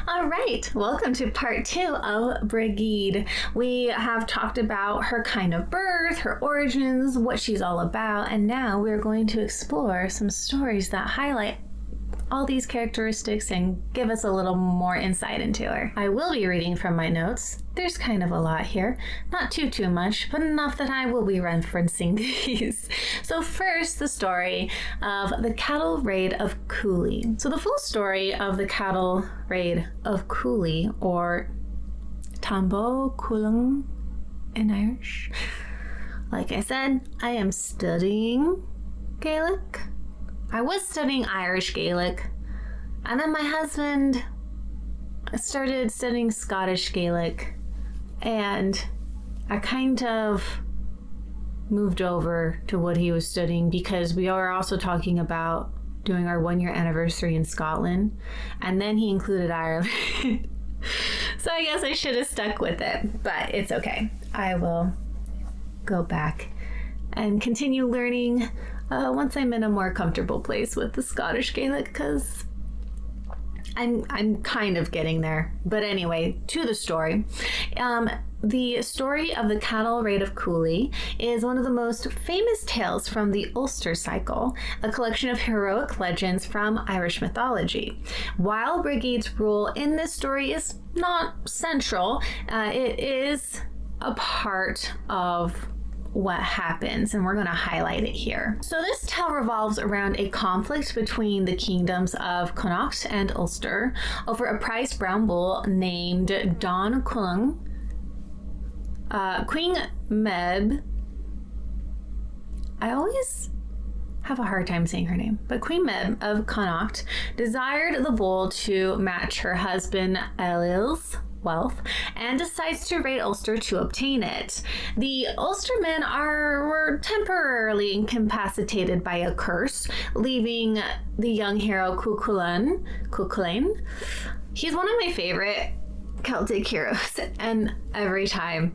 All right, welcome to part 2 of Bry-eed. We have talked about her kind of birth, her origins, what she's all about, and now we're going to explore some stories that highlight all these characteristics and give us a little more insight into her. I will be reading from my notes. There's kind of a lot here. Not too much, but enough that I will be referencing these. So first, the story of the cattle raid of Cooley. So the full story of the cattle raid of Cooley, or Tambo Coolung in Irish. Like I said, I am studying Gaelic. I was studying Irish Gaelic, and then my husband started studying Scottish Gaelic, and I kind of moved over to what he was studying because we are also talking about doing our 1-year anniversary in Scotland, and then he included Ireland. So I guess I should have stuck with it, but it's okay. I will go back and continue learning once I'm in a more comfortable place with the Scottish Gaelic, because I'm kind of getting there. But anyway, to the story. The story of the cattle raid of Cooley is one of the most famous tales from the Ulster Cycle, a collection of heroic legends from Irish mythology. While Bry-eed's role in this story is not central, it is a part of what happens, and we're going to highlight it here. So this tale revolves around a conflict between the kingdoms of Connacht and Ulster over a prized brown bull named Don Cullung. Queen Meb, I always have a hard time saying her name, but Queen Meb of Connacht desired the bull to match her husband Ailill's wealth and decides to raid Ulster to obtain it. The Ulstermen were temporarily incapacitated by a curse, leaving the young hero Cuchulainn. He's one of my favorite Celtic heroes, and every time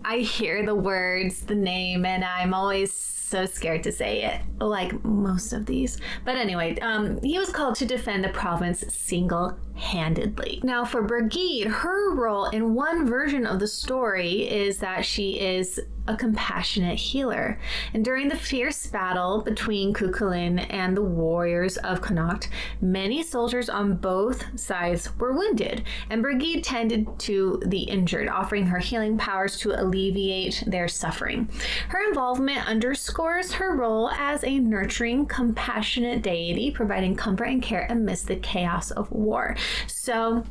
I hear the words, the name, and I'm always so scared to say it, like most of these. But anyway, he was called to defend the province single-handedly. Now for Bry-eed, her role in one version of the story is that she is a compassionate healer. And during the fierce battle between Cuchulainn and the warriors of Connacht, many soldiers on both sides were wounded, and Bry-eed tended to the injured, offering her healing powers to alleviate their suffering. Her involvement underscores her role as a nurturing, compassionate deity, providing comfort and care amidst the chaos of war. So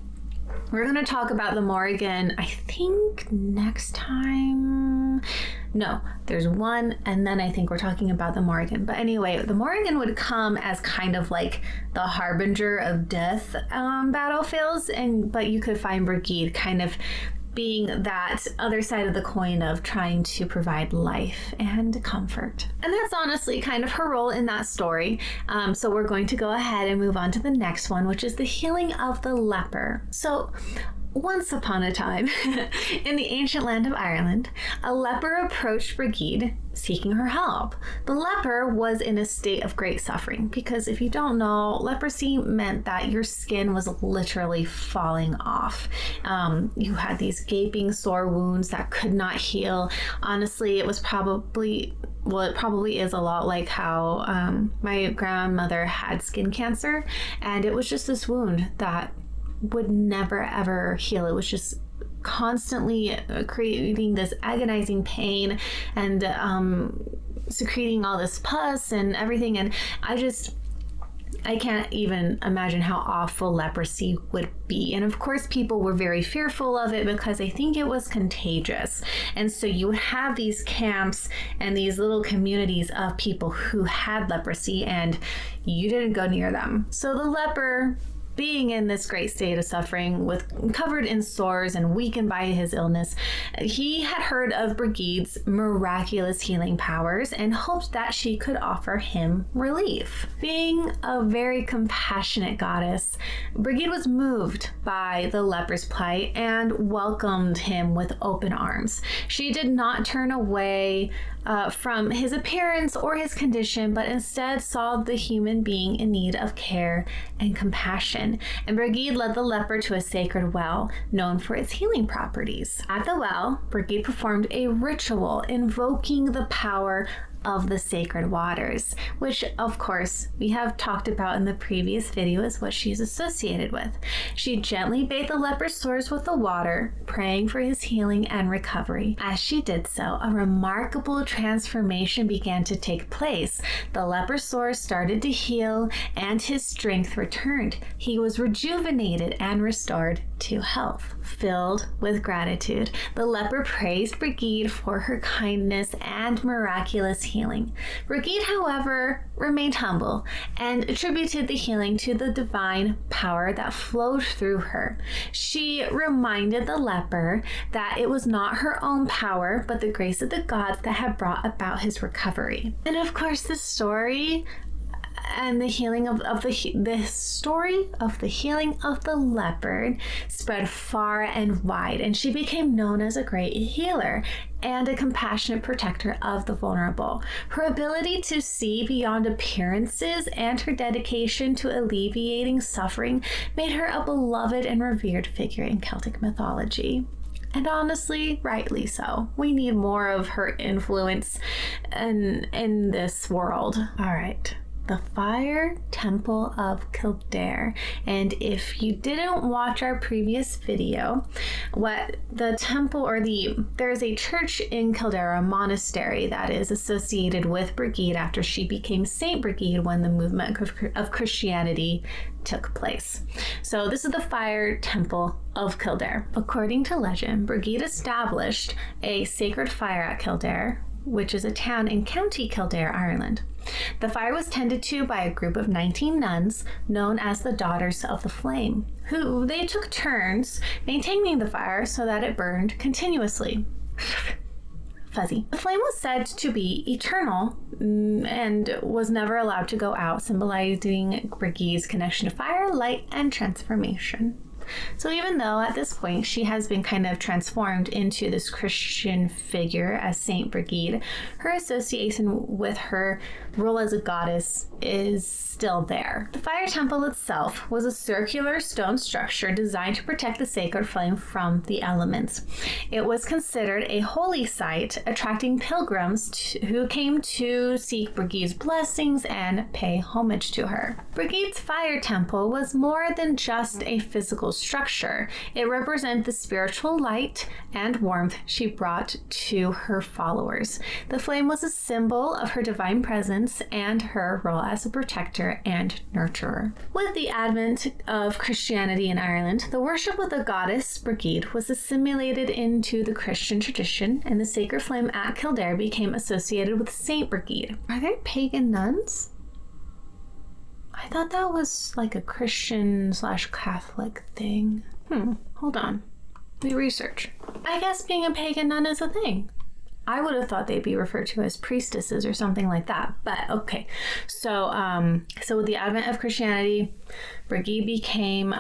we're going to talk about the Morrigan, I think, next time. No, there's one, and then I think we're talking about the Morrigan. But anyway, the Morrigan would come as kind of like the harbinger of death battlefields, but you could find Bry-eed kind of being that other side of the coin of trying to provide life and comfort. And that's honestly kind of her role in that story. So we're going to go ahead and move on to the next one, which is the healing of the leper. So once upon a time, in the ancient land of Ireland, a leper approached Bry-eed seeking her help. The leper was in a state of great suffering because, if you don't know, leprosy meant that your skin was literally falling off. You had these gaping sore wounds that could not heal. Honestly, it probably is a lot like how my grandmother had skin cancer, and it was just this wound that would never ever heal. It was just constantly creating this agonizing pain and secreting all this pus and everything, and I can't even imagine how awful leprosy would be. And of course, people were very fearful of it because I think it was contagious. And so you would have these camps and these little communities of people who had leprosy, and you didn't go near them. So the leper, being in this great state of suffering, covered in sores and weakened by his illness, he had heard of Bry-eed's miraculous healing powers and hoped that she could offer him relief. Being a very compassionate goddess, Bry-eed was moved by the leper's plight and welcomed him with open arms. She did not turn away from his appearance or his condition, but instead saw the human being in need of care and compassion. tradition, and Brigid led the leper to a sacred well known for its healing properties. At the well, Brigid performed a ritual invoking the power of the sacred waters, which of course we have talked about in the previous video is what she's associated with. She gently bathed the leper's sores with the water, praying for his healing and recovery. As she did so, a remarkable transformation began to take place. The leper's sores started to heal and his strength returned. He was rejuvenated and restored to health. Filled with gratitude, the leper praised Brigid for her kindness and miraculous healing. Brigid, however, remained humble and attributed the healing to the divine power that flowed through her. She reminded the leper that it was not her own power, but the grace of the gods that had brought about his recovery. And of course, this story and the healing of the story of the healing of the leopard spread far and wide, and she became known as a great healer and a compassionate protector of the vulnerable. Her ability to see beyond appearances and her dedication to alleviating suffering made her a beloved and revered figure in Celtic mythology. And honestly, rightly so. We need more of her influence in this world. All right. The Fire Temple of Kildare. And if you didn't watch our previous video, there's a church in Kildare, a monastery that is associated with Brigid after she became Saint Brigid when the movement of Christianity took place. So this is the Fire Temple of Kildare. According to legend, Brigid established a sacred fire at Kildare, which is a town in County Kildare, Ireland. The fire was tended to by a group of 19 nuns known as the Daughters of the Flame, who they took turns maintaining the fire so that it burned continuously. Fuzzy. The flame was said to be eternal and was never allowed to go out, symbolizing Brigid's connection to fire, light, and transformation. So even though at this point she has been kind of transformed into this Christian figure as Saint Brigid, her association with her role as a goddess is still there. The fire temple itself was a circular stone structure designed to protect the sacred flame from the elements. It was considered a holy site, attracting pilgrims who came to seek Brigid's blessings and pay homage to her. Brigid's fire temple was more than just a physical structure. It represented the spiritual light and warmth she brought to her followers. The flame was a symbol of her divine presence and her role as a protector and nurturer. With the advent of Christianity in Ireland, the worship of the goddess Brigid was assimilated into the Christian tradition, and the sacred flame at Kildare became associated with Saint Brigid. Are there pagan nuns? I thought that was like a Christian/Catholic thing. Hold on. We research. I guess being a pagan nun is a thing. I would have thought they'd be referred to as priestesses or something like that, but okay. So with the advent of Christianity, Brigid became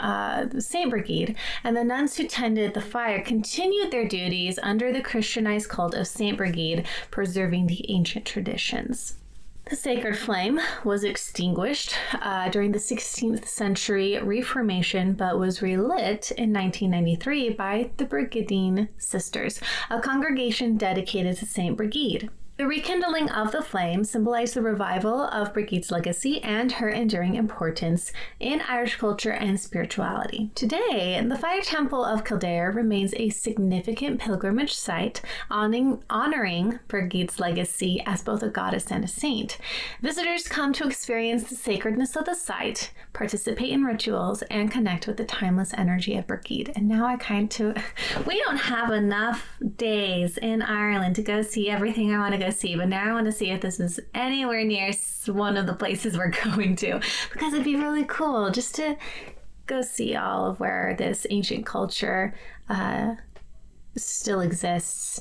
Saint Brigid, and the nuns who tended the fire continued their duties under the Christianized cult of Saint Brigid, preserving the ancient traditions. The sacred flame was extinguished during the 16th century Reformation, but was relit in 1993 by the Brigidine Sisters, a congregation dedicated to Saint Brigid. The rekindling of the flame symbolized the revival of Brigid's legacy and her enduring importance in Irish culture and spirituality. Today, the Fire Temple of Kildare remains a significant pilgrimage site, honoring Brigid's legacy as both a goddess and a saint. Visitors come to experience the sacredness of the site, participate in rituals, and connect with the timeless energy of Brigid. And now we don't have enough days in Ireland to go see everything I want to go see, but now I want to see if this is anywhere near one of the places we're going to, because it'd be really cool just to go see all of where this ancient culture still exists,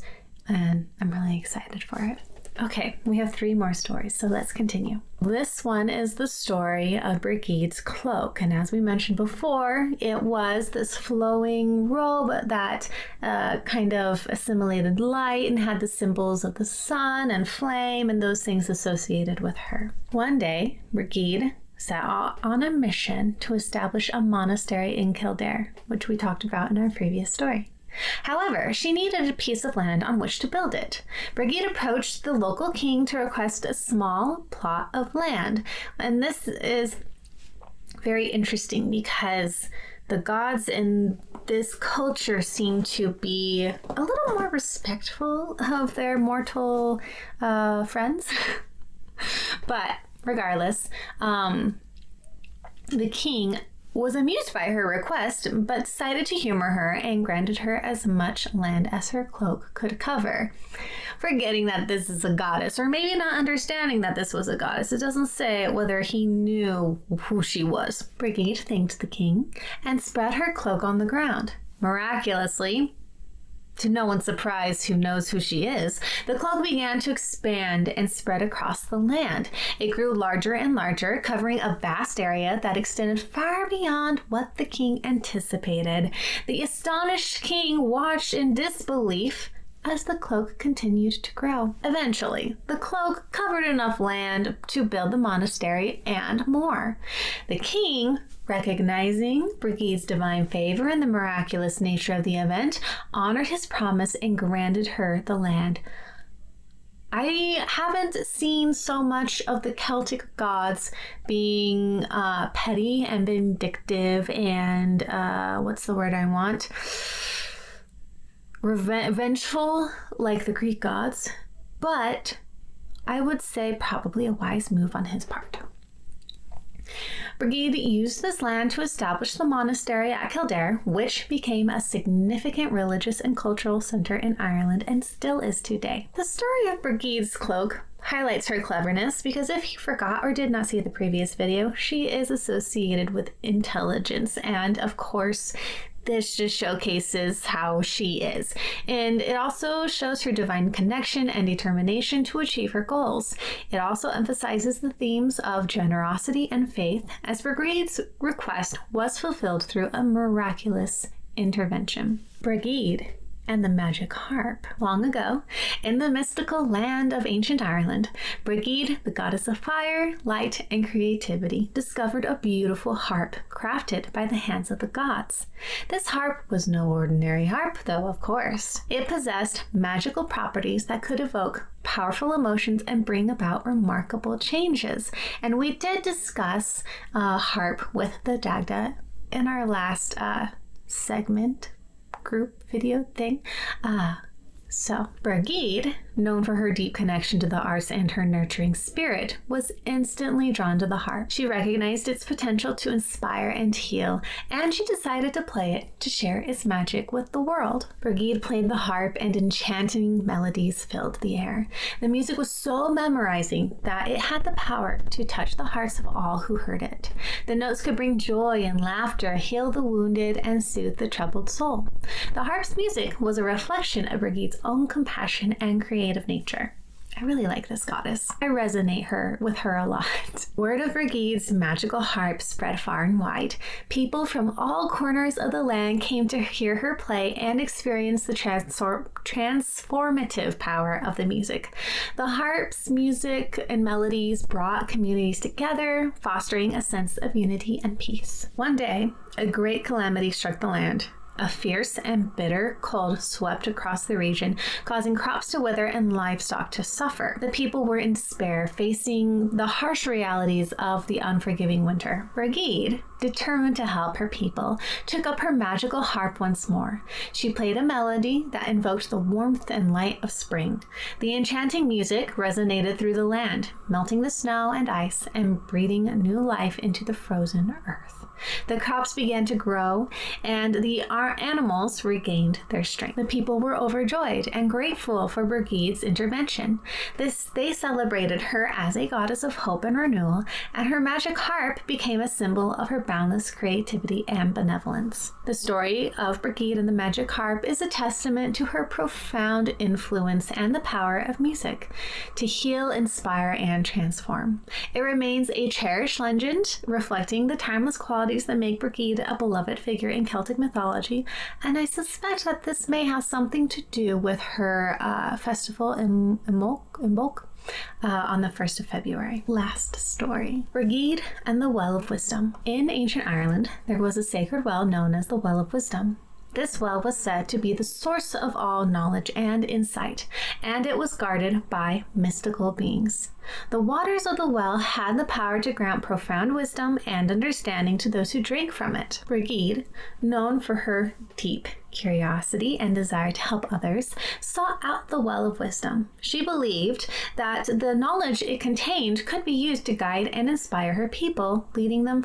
and I'm really excited for it. Okay, we have 3 more stories, so let's continue. This one is the story of Brigid's cloak, and as we mentioned before, it was this flowing robe that kind of assimilated light and had the symbols of the sun and flame and those things associated with her. One day, Brigid set out on a mission to establish a monastery in Kildare, which we talked about in our previous story. However, she needed a piece of land on which to build it. Bry-eed approached the local king to request a small plot of land. And this is very interesting because the gods in this culture seem to be a little more respectful of their mortal friends. But regardless, the king was amused by her request, but decided to humor her and granted her as much land as her cloak could cover. Forgetting that this is a goddess, or maybe not understanding that this was a goddess, it doesn't say whether he knew who she was. Bry-eed thanked the king and spread her cloak on the ground. Miraculously, to no one's surprise who knows who she is, the cloak began to expand and spread across the land. It grew larger and larger, covering a vast area that extended far beyond what the king anticipated. The astonished king watched in disbelief as the cloak continued to grow. Eventually, the cloak covered enough land to build the monastery and more. The king, recognizing Bry-eed's divine favor and the miraculous nature of the event, honored his promise and granted her the land. I haven't seen so much of the Celtic gods being petty and vindictive and what's the word I want? Revengeful like the Greek gods, but I would say probably a wise move on his part. Bry-eed used this land to establish the monastery at Kildare, which became a significant religious and cultural center in Ireland and still is today. The story of Bry-eed's cloak highlights her cleverness because if you forgot or did not see the previous video, she is associated with intelligence, and of course this just showcases how she is. And it also shows her divine connection and determination to achieve her goals. It also emphasizes the themes of generosity and faith, as Bry-eed's request was fulfilled through a miraculous intervention. Bry-eed and the magic harp. Long ago, in the mystical land of ancient Ireland, Bry-eed, the goddess of fire, light, and creativity, discovered a beautiful harp crafted by the hands of the gods. This harp was no ordinary harp, though, of course. It possessed magical properties that could evoke powerful emotions and bring about remarkable changes. And we did discuss harp with the Dagda in our last segment group video thing. So Bry-eed, known for her deep connection to the arts and her nurturing spirit, was instantly drawn to the harp. She recognized its potential to inspire and heal, and she decided to play it to share its magic with the world. Bry-eed played the harp and enchanting melodies filled the air. The music was so memorizing that it had the power to touch the hearts of all who heard it. The notes could bring joy and laughter, heal the wounded, and soothe the troubled soul. The harp's music was a reflection of Bry-eed's own compassion and creative nature. I really like this goddess. I resonate with her a lot. Word of Bry-eed's magical harp spread far and wide. People from all corners of the land came to hear her play and experience the transformative power of the music. The harp's music and melodies brought communities together, fostering a sense of unity and peace. One day, a great calamity struck the land. A fierce and bitter cold swept across the region, causing crops to wither and livestock to suffer. The people were in despair, facing the harsh realities of the unforgiving winter. Bry-eed, determined to help her people, took up her magical harp once more. She played a melody that invoked the warmth and light of spring. The enchanting music resonated through the land, melting the snow and ice and breathing new life into the frozen earth. The crops began to grow, and the animals regained their strength. The people were overjoyed and grateful for Bry-eed's intervention. They celebrated her as a goddess of hope and renewal, and her magic harp became a symbol of her boundless creativity and benevolence. The story of Bry-eed and the magic harp is a testament to her profound influence and the power of music to heal, inspire, and transform. It remains a cherished legend, reflecting the timeless quality qualities that make Brigid a beloved figure in Celtic mythology, and I suspect that this may have something to do with her festival in Imbolc on the 1st of February. Last story. Brigid and the Well of Wisdom. In ancient Ireland, there was a sacred well known as the Well of Wisdom. This well was said to be the source of all knowledge and insight, and it was guarded by mystical beings. The waters of the well had the power to grant profound wisdom and understanding to those who drank from it. Brigid, known for her deep curiosity and desire to help others, sought out the Well of Wisdom. She believed that the knowledge it contained could be used to guide and inspire her people, leading them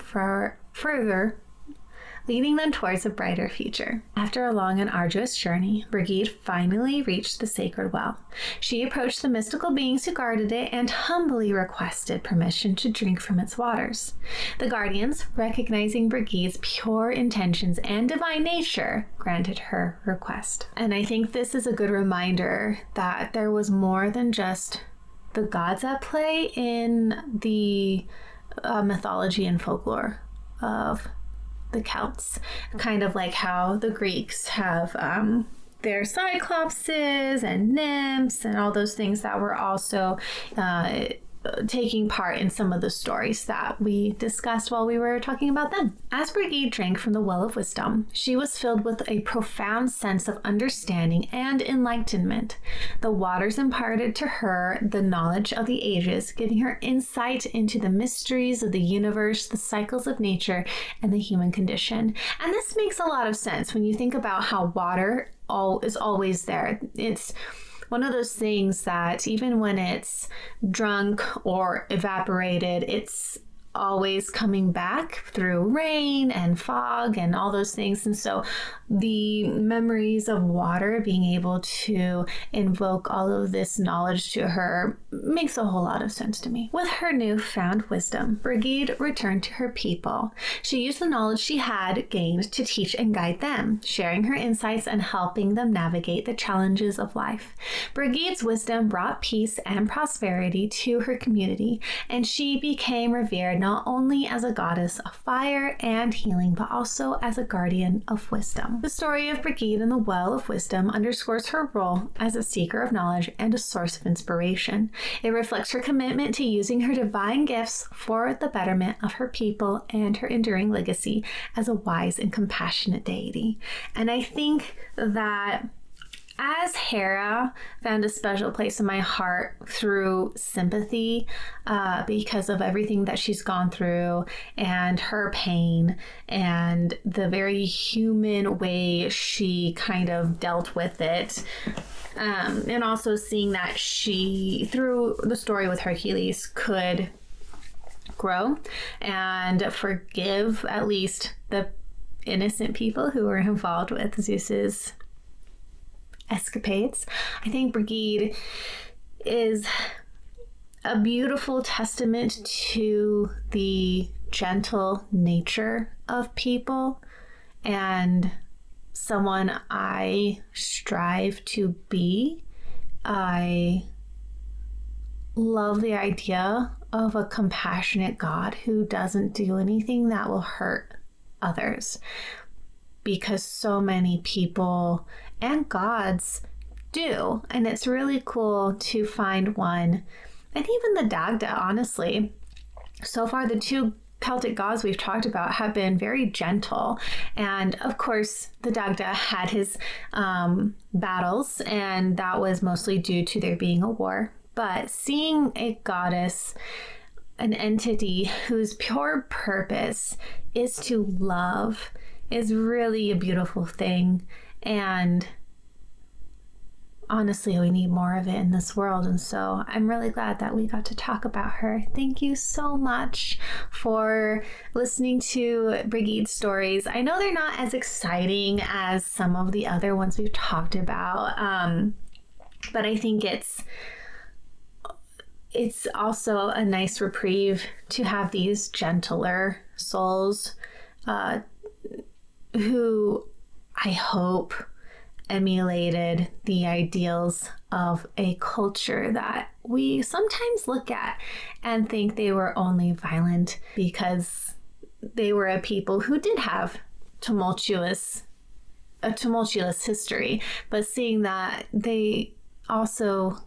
towards a brighter future. After a long and arduous journey, Brigid finally reached the sacred well. She approached the mystical beings who guarded it and humbly requested permission to drink from its waters. The guardians, recognizing Brigid's pure intentions and divine nature, granted her request. And I think this is a good reminder that there was more than just the gods at play in the mythology and folklore of the Celts, kind of like how the Greeks have their cyclopses and nymphs and all those things that were also taking part in some of the stories that we discussed while we were talking about them. As Brigid drank from the Well of Wisdom, she was filled with a profound sense of understanding and enlightenment. The waters imparted to her the knowledge of the ages, giving her insight into the mysteries of the universe, the cycles of nature, and the human condition. And this makes a lot of sense when you think about how water is always there. It's one of those things that even when it's drunk or evaporated, it's always coming back through rain and fog and all those things. And so the memories of water being able to invoke all of this knowledge to her makes a whole lot of sense to me. With her newfound wisdom, Brigid returned to her people. She used the knowledge she had gained to teach and guide them, sharing her insights and helping them navigate the challenges of life. Brigid's wisdom brought peace and prosperity to her community, and she became revered not only as a goddess of fire and healing, but also as a guardian of wisdom. The story of Brigid and the Well of Wisdom underscores her role as a seeker of knowledge and a source of inspiration. It reflects her commitment to using her divine gifts for the betterment of her people and her enduring legacy as a wise and compassionate deity. And I think that as Hera found a special place in my heart through sympathy because of everything that she's gone through and her pain and the very human way she kind of dealt with it. And also seeing that she, through the story with Hercules, could grow and forgive at least the innocent people who were involved with Zeus's escapades. I think Brigid is a beautiful testament to the gentle nature of people and someone I strive to be. I love the idea of a compassionate God who doesn't do anything that will hurt others, because so many people and gods do. And it's really cool to find one. And even the Dagda, honestly. So far, the two Celtic gods we've talked about have been very gentle. And of course, the Dagda had his battles, and that was mostly due to there being a war. But seeing a goddess, an entity whose pure purpose is to love, is really a beautiful thing. And honestly, we need more of it in this world. And so I'm really glad that we got to talk about her. Thank you so much for listening to Brigid's stories. I know they're not as exciting as some of the other ones we've talked about, but I think it's also a nice reprieve to have these gentler souls who I hope emulated the ideals of a culture that we sometimes look at and think they were only violent because they were a people who did have a tumultuous history, but seeing that they also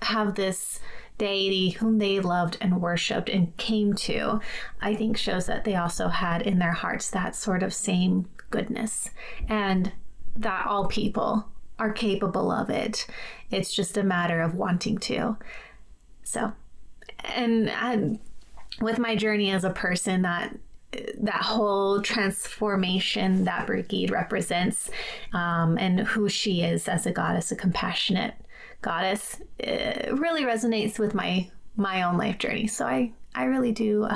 have this deity whom they loved and worshipped and came to, I think shows that they also had in their hearts that sort of same goodness, and that all people are capable of it. It's just a matter of wanting to. So, and with my journey as a person, that whole transformation that Bry-eed represents, and who she is as a goddess, a compassionate goddess, really resonates with my own life journey. So I really do.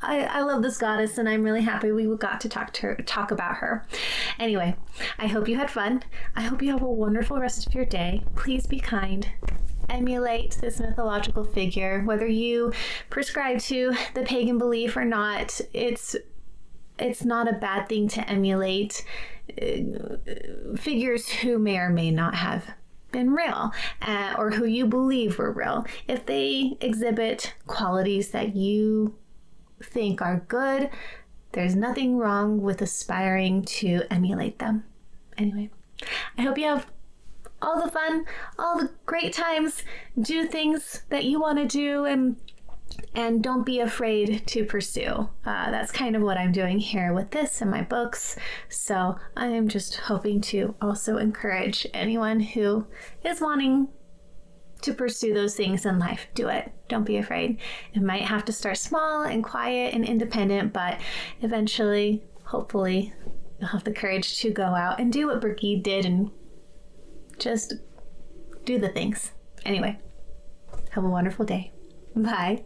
I love this goddess, and I'm really happy we got to talk about her. Anyway, I hope you had fun. I hope you have a wonderful rest of your day. Please be kind. Emulate this mythological figure, whether you prescribe to the pagan belief or not. It's not a bad thing to emulate figures who may or may not have been real, or who you believe were real. If they exhibit qualities that you think are good, there's nothing wrong with aspiring to emulate them. Anyway, I hope you have all the fun, all the great times. Do things that you want to do, and don't be afraid to pursue. That's kind of what I'm doing here with this and my books. So I am just hoping to also encourage anyone who is wanting to pursue those things in life. Do it. Don't be afraid. It might have to start small and quiet and independent, but eventually, hopefully, you'll have the courage to go out and do what Bry-eed did and just do the things. Anyway, have a wonderful day. Bye.